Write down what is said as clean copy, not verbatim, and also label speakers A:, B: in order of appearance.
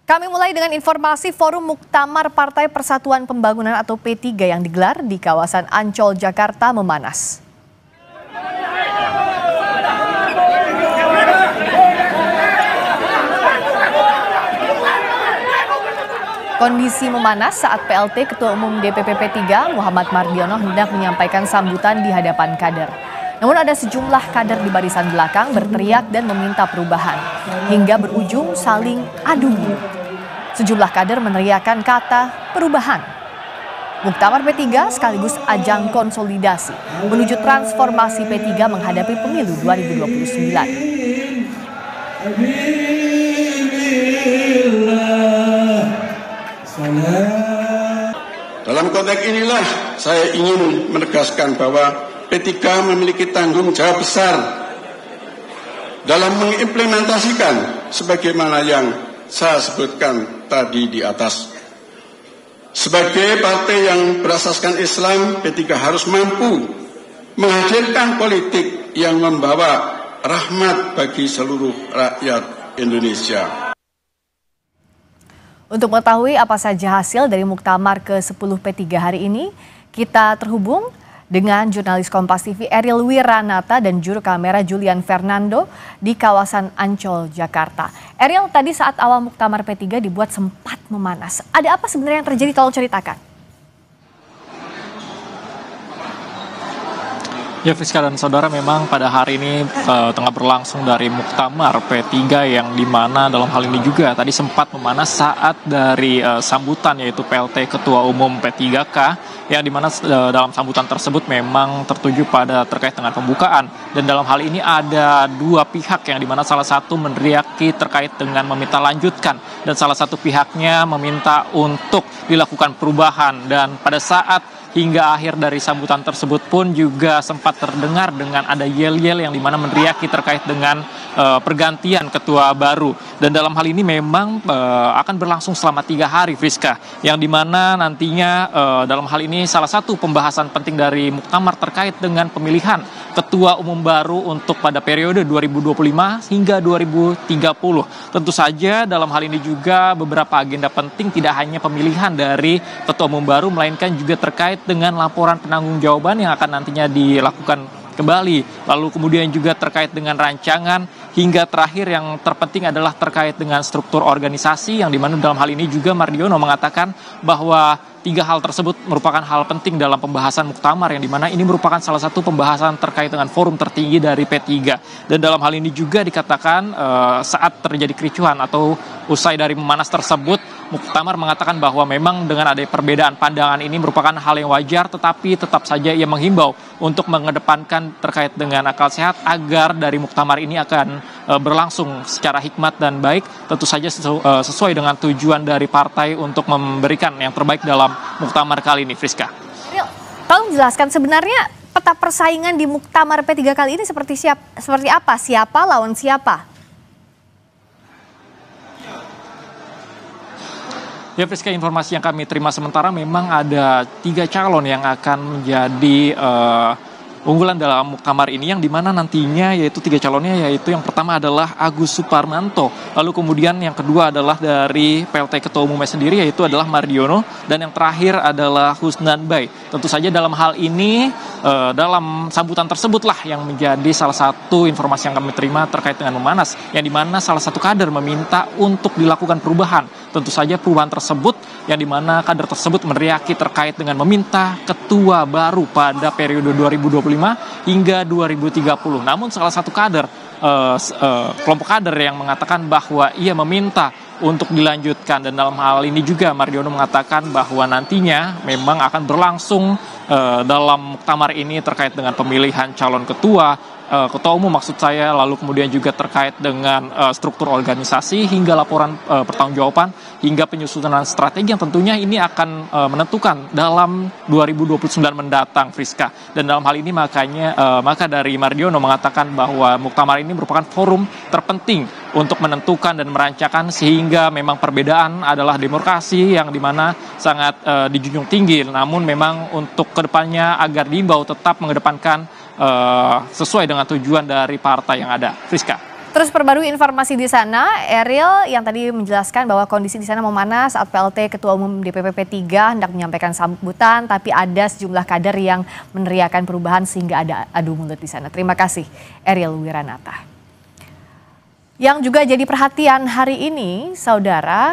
A: Kami mulai dengan informasi Forum Muktamar Partai Persatuan Pembangunan atau P3 yang digelar di kawasan Ancol, Jakarta memanas. Kondisi memanas saat PLT Ketua Umum DPP P3 Muhammad Mardiono hendak menyampaikan sambutan di hadapan kader. Namun ada sejumlah kader di barisan belakang berteriak dan meminta perubahan, hingga berujung saling adu mulut. Sejumlah kader meneriakkan kata perubahan. Muktamar P3 sekaligus ajang konsolidasi menuju transformasi P3 menghadapi pemilu 2029.
B: Dalam konteks inilah saya ingin menegaskan bahwa P3 memiliki tanggung jawab besar dalam mengimplementasikan sebagaimana yang saya sebutkan tadi di atas. Sebagai partai yang berasaskan Islam, P3 harus mampu menghadirkan politik yang membawa rahmat bagi seluruh rakyat Indonesia.
A: Untuk mengetahui apa saja hasil dari Muktamar ke-10 P3 hari ini, kita terhubung dengan jurnalis Kompas TV Ariel Wiranata dan juru kamera Julian Fernando di kawasan Ancol, Jakarta. Ariel, tadi saat awal Muktamar P3 dibuat sempat memanas. Ada apa sebenarnya yang terjadi? Tolong ceritakan.
C: Ya, Friska dan saudara, memang pada hari ini tengah berlangsung dari Muktamar P3 yang dimana dalam hal ini juga tadi sempat memanas saat dari sambutan yaitu PLT Ketua Umum P3K yang dimana dalam sambutan tersebut memang tertuju pada terkait dengan pembukaan, dan dalam hal ini ada dua pihak yang dimana salah satu meneriaki terkait dengan meminta lanjutkan dan salah satu pihaknya meminta untuk dilakukan perubahan. Dan pada saat hingga akhir dari sambutan tersebut pun juga sempat terdengar dengan ada yel-yel yang dimana meneriaki terkait dengan pergantian ketua baru. Dan dalam hal ini memang akan berlangsung selama 3 hari, Friska, yang dimana nantinya dalam hal ini salah satu pembahasan penting dari Muktamar terkait dengan pemilihan ketua umum baru untuk pada periode 2025 hingga 2030. Tentu saja dalam hal ini juga beberapa agenda penting, tidak hanya pemilihan dari ketua umum baru, melainkan juga terkait dengan laporan penanggung-jawaban yang akan nantinya dilakukan kembali. Lalu kemudian juga terkait dengan rancangan, hingga terakhir yang terpenting adalah terkait dengan struktur organisasi, yang dimana dalam hal ini juga Mardiono mengatakan bahwa 3 hal tersebut merupakan hal penting dalam pembahasan Muktamar, yang dimana ini merupakan salah satu pembahasan terkait dengan forum tertinggi dari P3. Dan dalam hal ini juga dikatakan saat terjadi kericuhan atau usai dari memanas tersebut, Muktamar mengatakan bahwa memang dengan adanya perbedaan pandangan ini merupakan hal yang wajar, tetapi tetap saja ia menghimbau untuk mengedepankan terkait dengan akal sehat agar dari Muktamar ini akan berlangsung secara hikmat dan baik, tentu saja sesuai dengan tujuan dari partai untuk memberikan yang terbaik dalam Muktamar kali ini, Friska.
A: Tolong jelaskan sebenarnya peta persaingan di Muktamar P3 kali ini seperti apa? Siapa lawan siapa?
C: Ya, Friska, informasi yang kami terima sementara memang ada 3 calon yang akan menjadi unggulan dalam Muktamar ini, yang dimana nantinya yaitu 3 calonnya, yaitu yang pertama adalah Agus Suparmanto, lalu kemudian yang kedua adalah dari PLT Ketua Umumnya sendiri yaitu adalah Mardiono, dan yang terakhir adalah Husnan Bay. Tentu saja dalam hal ini dalam sambutan tersebutlah yang menjadi salah satu informasi yang kami terima terkait dengan memanas, yang dimana salah satu kader meminta untuk dilakukan perubahan. Tentu saja perubahan tersebut yang dimana kader tersebut meneriaki terkait dengan meminta ketua baru pada periode 2025 hingga 2030. Namun salah satu kader, kelompok kader yang mengatakan bahwa ia meminta untuk dilanjutkan, dan dalam hal ini juga Mardiono mengatakan bahwa nantinya memang akan berlangsung dalam Muktamar ini terkait dengan pemilihan calon ketua umum maksud saya, lalu kemudian juga terkait dengan struktur organisasi hingga laporan pertanggungjawaban hingga penyusunan strategi yang tentunya ini akan menentukan dalam 2029 mendatang, Friska. Dan dalam hal ini maka dari Mardiono mengatakan bahwa Muktamar ini merupakan forum terpenting untuk menentukan dan merancangkan, sehingga memang perbedaan adalah demokrasi yang dimana sangat dijunjung tinggi, namun memang untuk kedepannya agar diimbau tetap mengedepankan sesuai dengan tujuan dari partai yang ada, Friska.
A: Terus perbarui informasi di sana, Eril yang tadi menjelaskan bahwa kondisi di sana memanas saat PLT Ketua Umum DPP P3 hendak menyampaikan sambutan, tapi ada sejumlah kader yang meneriakan perubahan sehingga ada adu mulut di sana. Terima kasih, Eril Wiranata. Yang juga jadi perhatian hari ini, saudara.